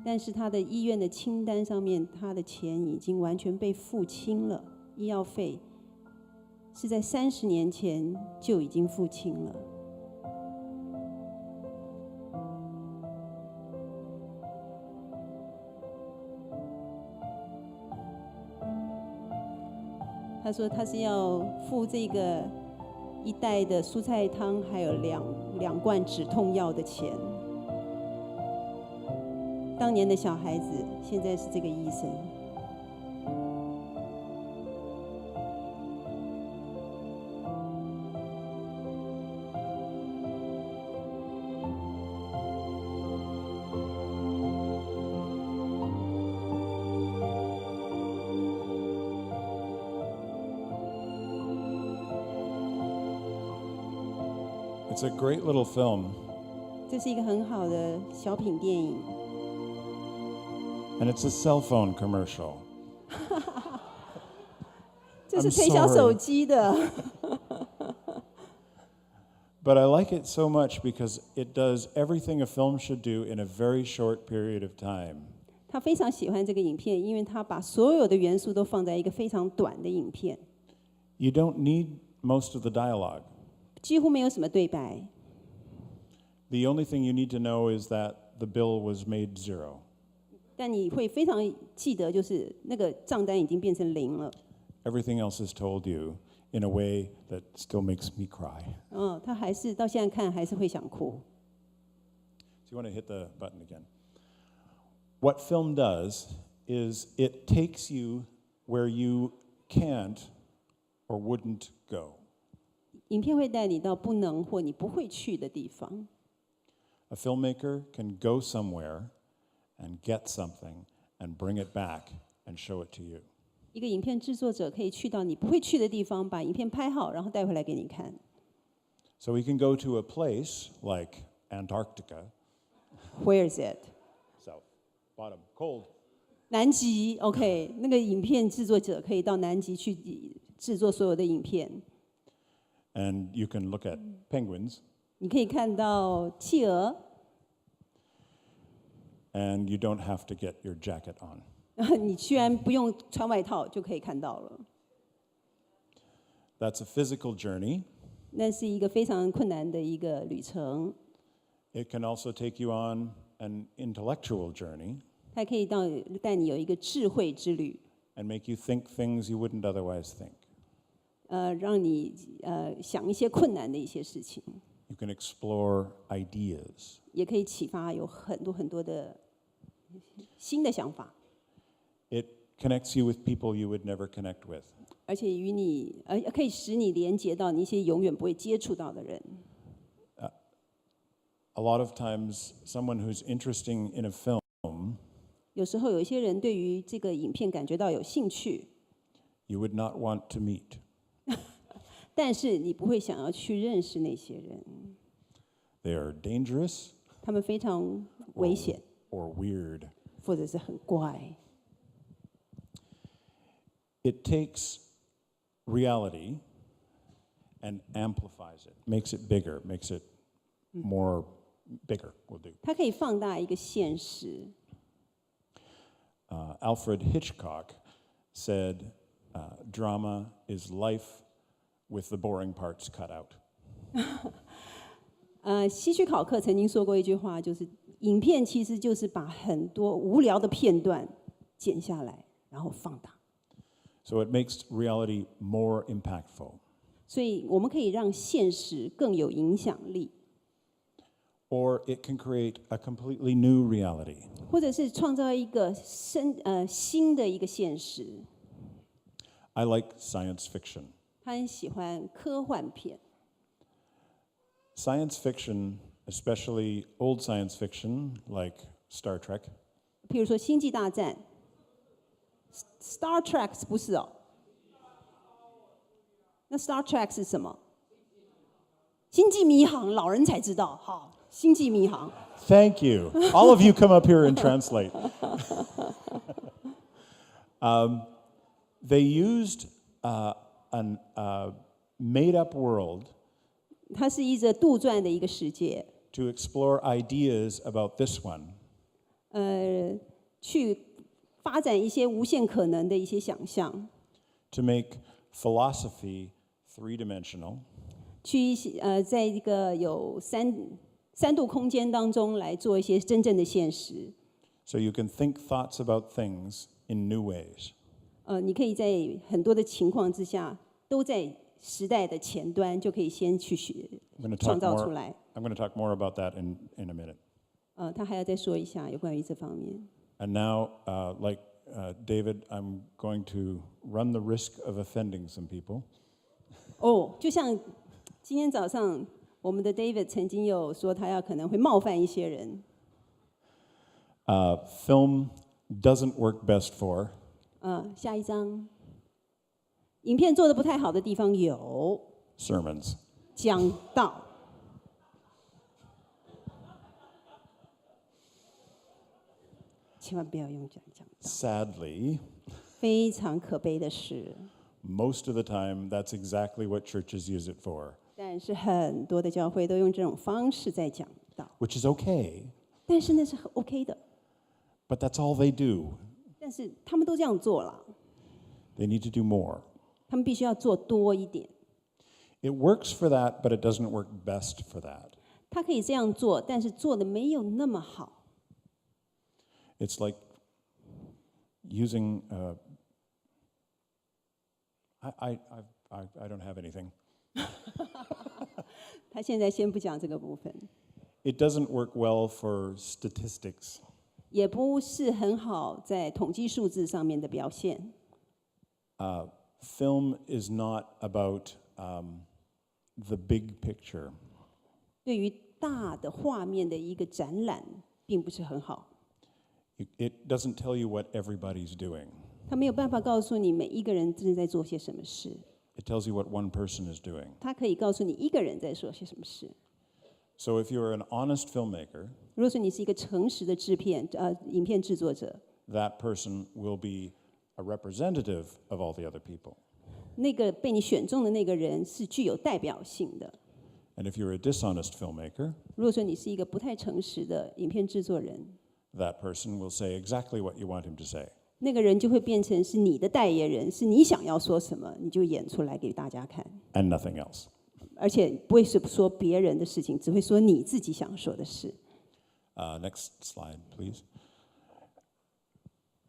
但是他的医院的清单上面，他的钱已经完全被付清了，医药费是在30年前就已经付清了。他说他是要付这个1袋的蔬菜汤，还有两罐止痛药的钱。当年的小孩子，现在是这个医生。It's a great little film. 这是一个很好的小品电影。And it's a cell phone commercial. 这是推销手机的。But I like it so much because it does everything a film should do in a very short period of time. 他非常喜欢这个影片，因为他把所有的元素都放在一个非常短的影片。You don't need most of the dialogue. 几乎没有什么对白。The only thing you need to know is that the bill was made 0. 但你会非常记得，就是那个账单已经变成0了。Everything else is told you in a way that still makes me cry. 他还是到现在看还是会想哭。So you want to hit the button again. What film does is it takes you where you can't or wouldn't go. 影片会带你到不能或你不会去的地方。A filmmaker can go somewhere and get something and bring it back and show it to you. 一个影片制作者可以去到你不会去的地方，把影片拍好，然后带回来给你看。So we can go to a place like Antarctica. Where is it? South, bottom, cold. 南极 ，OK， 那个影片制作者可以到南极去制作所有的影片。And you can look at penguins. 你可以看到企鹅。And you don't have to get your jacket on. 你居然不用穿外套就可以看到了。That's a physical journey. 那是一个非常困难的一个旅程。It can also take you on an intellectual journey. 它可以带你有一个智慧之旅。And make you think things you wouldn't otherwise think. 让你想一些困难的一些事情。You can explore ideas. 也可以启发有很多很多的新的想法。It connects you with people you would never connect with. 而且可以使你连接到你一些永远不会接触到的人。A lot of times, someone who's interesting in a film, 有时候有一些人对于这个影片感觉到有兴趣， you would not want to meet. 但是你不会想要去认识那些人。They are dangerous. 他们非常危险 or weird. 或者是很怪。It takes reality and amplifies it, makes it bigger, makes it more bigger will do. 它可以放大一个现实。Alfred Hitchcock said, drama is life with the boring parts cut out. 希区考克曾经说过一句话，就是影片其实就是把很多无聊的片段剪下来，然后放大。So it makes reality more impactful. 所以我们可以让现实更有影响力。Or it can create a completely new reality. 或者是创造一个新的一个现实。I like science fiction. 他很喜欢科幻片。Science fiction, especially old science fiction like Star Trek, 譬如说《星际大战》，Star Trek 不是哦？那 Star Trek 是什么？星际迷航，老人才知道。好，星际迷航。Thank you. All of you come up here and translate. They used a made-up world 它是一则杜撰的一个世界， to explore ideas about this one. 去发展一些无限可能的一些想象， To make philosophy three-dimensional, 去在一个有三度空间当中来做一些真正的现实。 so you can think thoughts about things in new ways. 你可以在很多的情况之下，都在时代的前端，就可以先去创造出来。I'm going to talk more about that in a minute. 他还要再说一下有关于这方面。 And now, like David, I'm going to run the risk of offending some people. 就像今天早上我们的 David 曾经有说，他可能会冒犯一些人。Film doesn't work best for 下一张，影片做的不太好的地方有 sermons. 讲道。千万不要用讲道。 Sadly, 非常可悲的是， most of the time, that's exactly what churches use it for, 但是很多的教会都用这种方式在讲道， which is okay, 但是那是很 OK 的， but that's all they do. 但是他们都这样做了， They need to do more. 他们必须要做多一点。 It works for that, but it doesn't work best for that. 他可以这样做，但是做的没有那么好。 It's like using. I don't have anything. 他现在先不讲这个部分， It doesn't work well for statistics. 也不是很好在统计数字上面的表现。 Film is not about the big picture. 对于大的画面的一个展览，并不是很好。 It doesn't tell you what everybody's doing. 他没有办法告诉你每一个人正在做些什么事， It tells you what one person is doing. 他可以告诉你一个人在做些什么事。 So if you're an honest filmmaker, 如果说你是一个诚实的影片制作者， that person will be a representative of all the other people. 那个被你选中的那个人是具有代表性的。 And if you're a dishonest filmmaker, 如果说你是一个不太诚实的影片制作人， that person will say exactly what you want him to say. 那个人就会变成是你的代言人，是你想要说什么，你就演出来给大家看， And nothing else. 而且不会是说别人的事情，只会说你自己想说的事。 Next slide, please.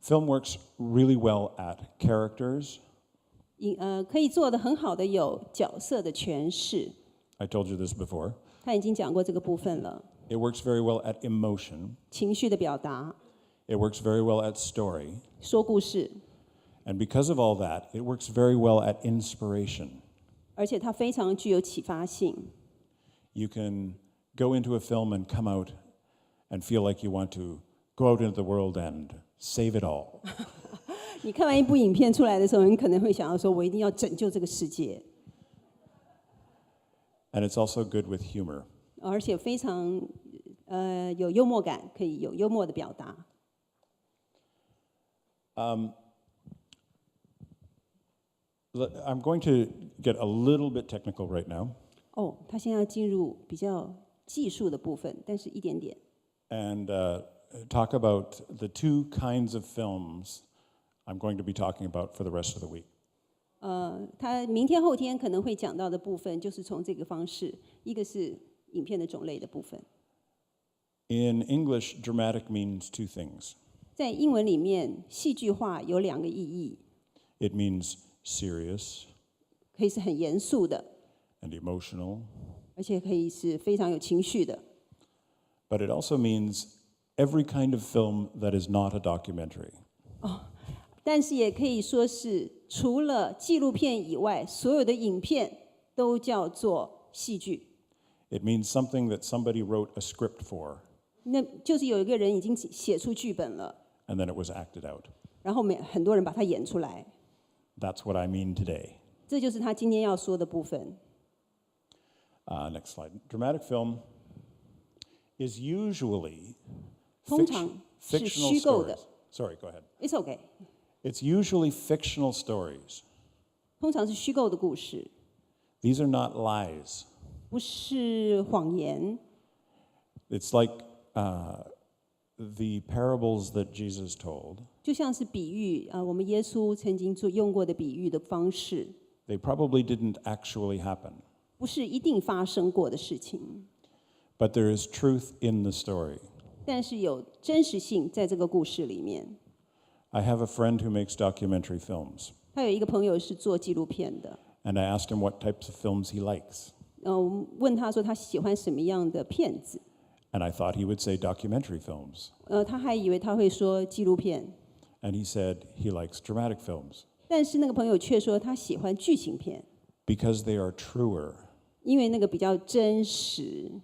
Film works really well at characters. 可以做得很好的有角色的诠释， I told you this before. 他已经讲过这个部分了。 It works very well at emotion. 情绪的表达， It works very well at story. 说故事， And because of all that, it works very well at inspiration. 而且它非常具有启发性。 You can go into a film and come out and feel like you want to go out into the world and save it all. 你看完一部影片出来的时候，你可能会想要说：“我一定要拯救这个世界。 And it's also good with humor. ”而且非常有幽默感，可以有幽默的表达。 I'm going to get a little bit technical right now 他现在要进入比较技术的部分，但是一点点。 and talk about the two kinds of films I'm going to be talking about for the rest of the week. 他明天后天可能会讲到的部分，就是从这个方式，一个是影片的种类的部分。 In English, dramatic means two things. 在英文里面，戏剧化有两个意义， It means serious 可以是很严肃的， and emotional, 而且可以是非常有情绪的。 but it also means every kind of film that is not a documentary. 但是也可以说是除了纪录片以外，所有的影片都叫做戏剧。It means something that somebody wrote a script for, 那就是有一个人已经写出剧本了， and then it was acted out. 然后很多人把它演出来。That's what I mean today. 这就是他今天要说的部分。Next slide. Dramatic film is usually 通常是 fictional 虚构的。 stories. Sorry, go ahead. It's okay。 It's usually fictional stories. 通常是虚构的故事， These are not lies. 不是谎言。 It's like the parables that Jesus told. 就像是比喻我们耶稣曾经用过的比喻的方式， They probably didn't actually happen, 不是一定发生过的事情， but there is truth in the story. 但是有真实性在这个故事里面。 I have a friend who makes documentary films, 他有一个朋友是做纪录片的， and I asked him what types of films he likes. 我问他说他喜欢什么样的片子， And I thought he would say documentary films. 他还以为他会说纪录片， And he said he likes dramatic films 但是那个朋友却说他喜欢剧情片， because they are truer. 因为那个比较真实。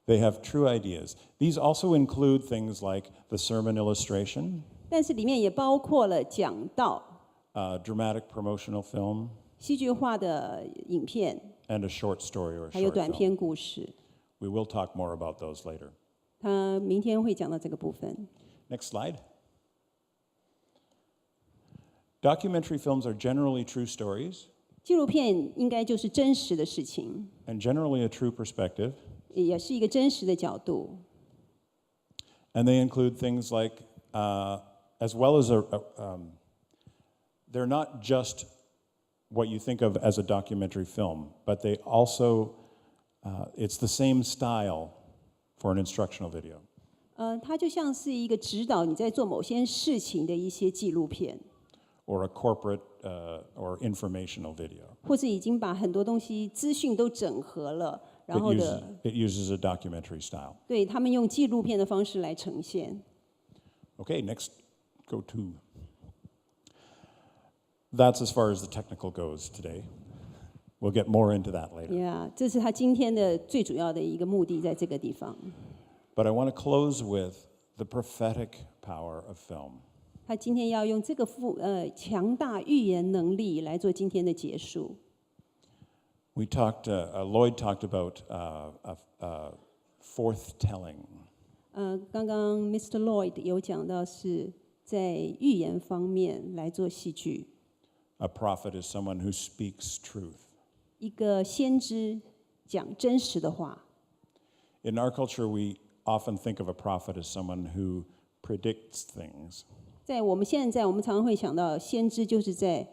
They have true ideas. These also include things like the sermon illustration, 但是里面也包括了讲道、dramatic promotional film, 戏剧化的影片， and a short story or a 还有 short 短 film. 篇故事。 We will talk more about those later. 他明天会讲到这个部分。 Next slide. Documentary films are generally true stories 纪录片应该就是真实的事情， and generally a true perspective, 也是一个真实的角度。 and they include things like, as well as they're not just what you think of as a documentary film, but they also, it's the same style for an instructional video. 它就像是一个指导你在做某些事情的一些纪录片， Or a corporate or informational video. 或者已经把很多东西资讯都整合了，然 It 后 uses a documentary style. 对他们用纪录片的方式来呈现。 Okay, next, go to. That's as far as the technical goes today. We'll get more into that later. Yeah， 这是他今天的最主要的一个目的，在这个地方。 But I want to close with the prophetic power of film. 他今天要用这个强大预言能力来做今天的结束。 We talked, Lloyd talked about forthtelling. 刚刚 Mr. Lloyd 有讲到是在预言方面来做戏剧。 A prophet is someone who speaks truth. 一个先知讲真实的话。 In our culture, we often think of a prophet as someone who predicts things. 在我们现在，我们常常会想到先知就是在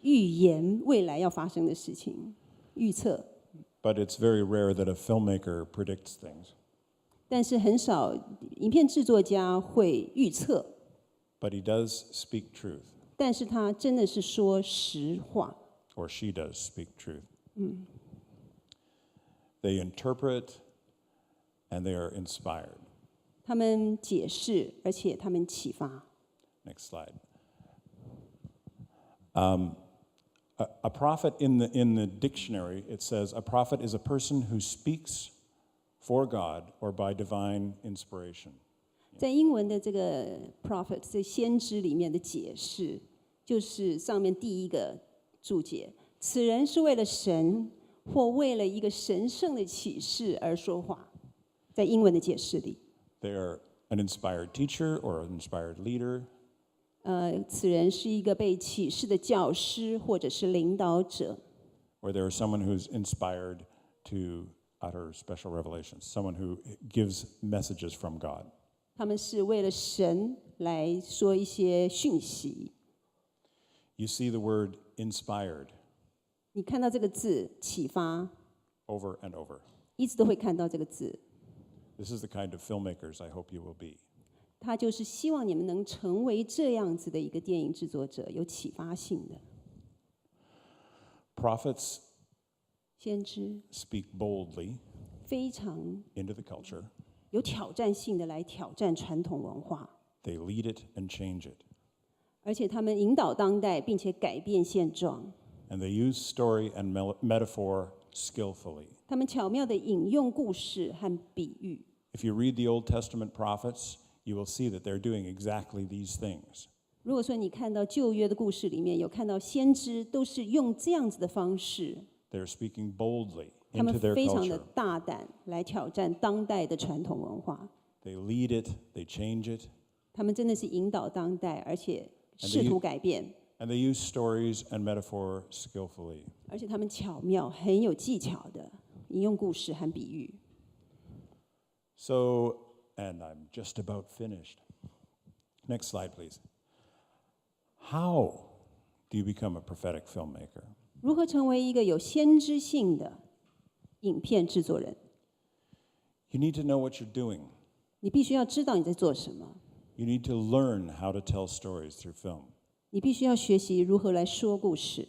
预言未来要发生的事情，预测。 But it's very rare that a filmmaker predicts things. 但是很少影片制作家会预测， But he does speak truth, 但是他真的是说实话。 or she does speak truth. They interpret and they are inspired. 他们解释，而且他们启发。 Next slide. A prophet in the dictionary, it says a prophet is a person who speaks for God or by divine inspiration. 在英文的这个 prophet 在先知里面的解释，就是上面第一个注解：此人是为了神或为了一个神圣的启示而说话。在英文的解释里， They are an inspired teacher or an inspired leader. 此人是一个被启示的教师或者是领导者， Or there is someone who's inspired to utter special revelations, someone who gives messages from God. 他们是为了神来说一些讯息。 You see the word inspired 你看到这个字“启发 over and over. ”，一直都会看到这个字。 This is the kind of filmmakers I hope you will be. 他就是希望你们能成为这样子的一个电影制作者，有启发性的。 Prophets 先知 speak boldly 非常 into the culture. 有挑战性的来挑战传统文化， They lead it and change it. 而且他们引导当代，并且改变现状。 And they use story and metaphor skillfully. 他们巧妙地引用故事和比喻。 If you read the Old Testament prophets, you will see that they're doing exactly these things. 如果说你看到旧约的故事里面有看到先知都是用这样子的方式， They're speaking boldly 他们 into their 非常的 culture. 大胆来挑战当代的传统文化。 They lead it, they change it, 他们真的是引导当代，而且试图改变， and they use stories and metaphor skillfully. 而且他们巧妙、很有技巧的引用故事和比喻。 So, and I'm just about finished. Next slide, please. How do you become a prophetic filmmaker? 如何成为一个有先知性的影片制作人？ You need to know what you're doing. 你必须要知道你在做什么， You need to learn how to tell stories through film. 你必须要学习如何来说故事。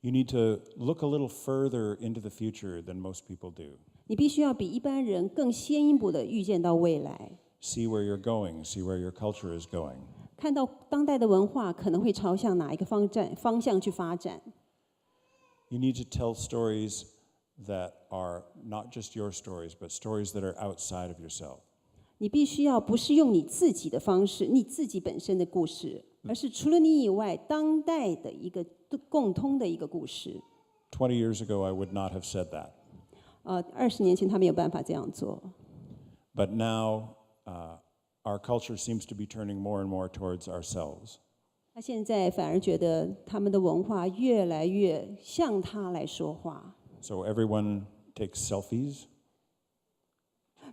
You need to look a little further into the future than most people do. 你必须要比一般人更先一步的预见到未来， See where you're going, see where your culture is going. 看到当代的文化可能会朝向哪一个方向去发展。 You need to tell stories that are not just your stories, but stories that are outside of yourself. 你必须要不是用你自己的方式，你自己本身的故事，而是除了你以外，当代的一个共通的一个故事。 20 years ago, I would not have said that. 20年前他没有办法这样做， But now, our culture seems to be turning more and more towards ourselves. 他现在反而觉得他们的文化越来越向他来说话。 So everyone takes selfies.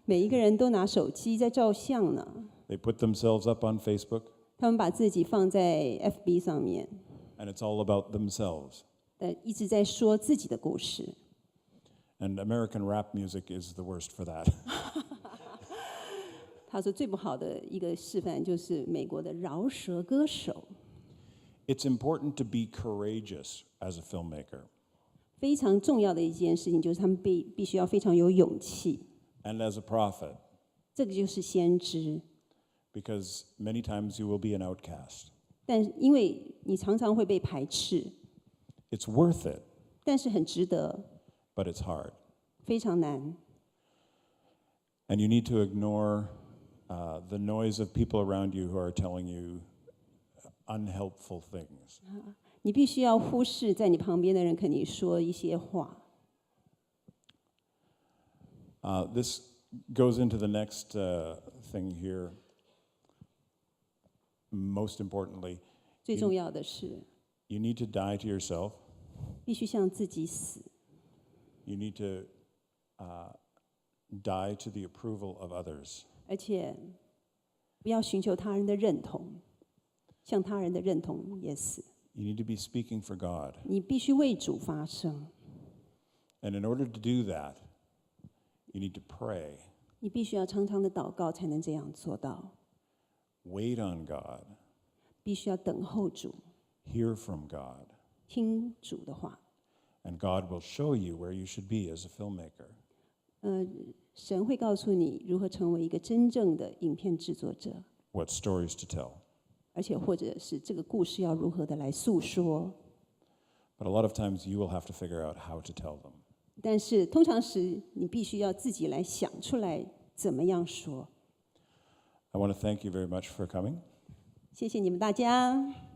每一个人都拿手机在照相呢， They put themselves up on Facebook, 他们把自己放在 FB 上面， and it's all about themselves. 一直在说自己的故事。 And American rap music is the worst for that. 他说最不好的一个示范就是美国的饶舌歌手。 It's important to be courageous as a filmmaker. 非常重要的一件事情就是他们必须要非常有勇气， And as a prophet, 这个就是先知。 because many times you will be an outcast. 但因为你常常会被排斥， It's worth it, 但是很值得， but it's hard. 非常难。 And you need to ignore the noise of people around you who are telling you unhelpful things. 你必须要忽视在你旁边的人跟你说一些话。 This goes into the next thing here. Most importantly, 最重要的是， you need to die to yourself. 必须向自己死， You need to die to the approval of others. 而且不要寻求他人的认同，向他人的认同也死。 You need to be speaking for God. 你必须为主发声， And in order to do that, you need to pray, 你必须要常常的祷告才能这样做到。 wait on God, 必须要等候主， hear from God, 听主的话。 and God will show you where you should be as a filmmaker. 神会告诉你如何成为一个真正的影片制作者， What stories to tell. 而且或者是这个故事要如何的来诉说。 But a lot of times you will have to figure out how to tell them. 但是通常时你必须要自己来想出来怎么样说。 I want to thank you very much for coming. 谢谢你们大家。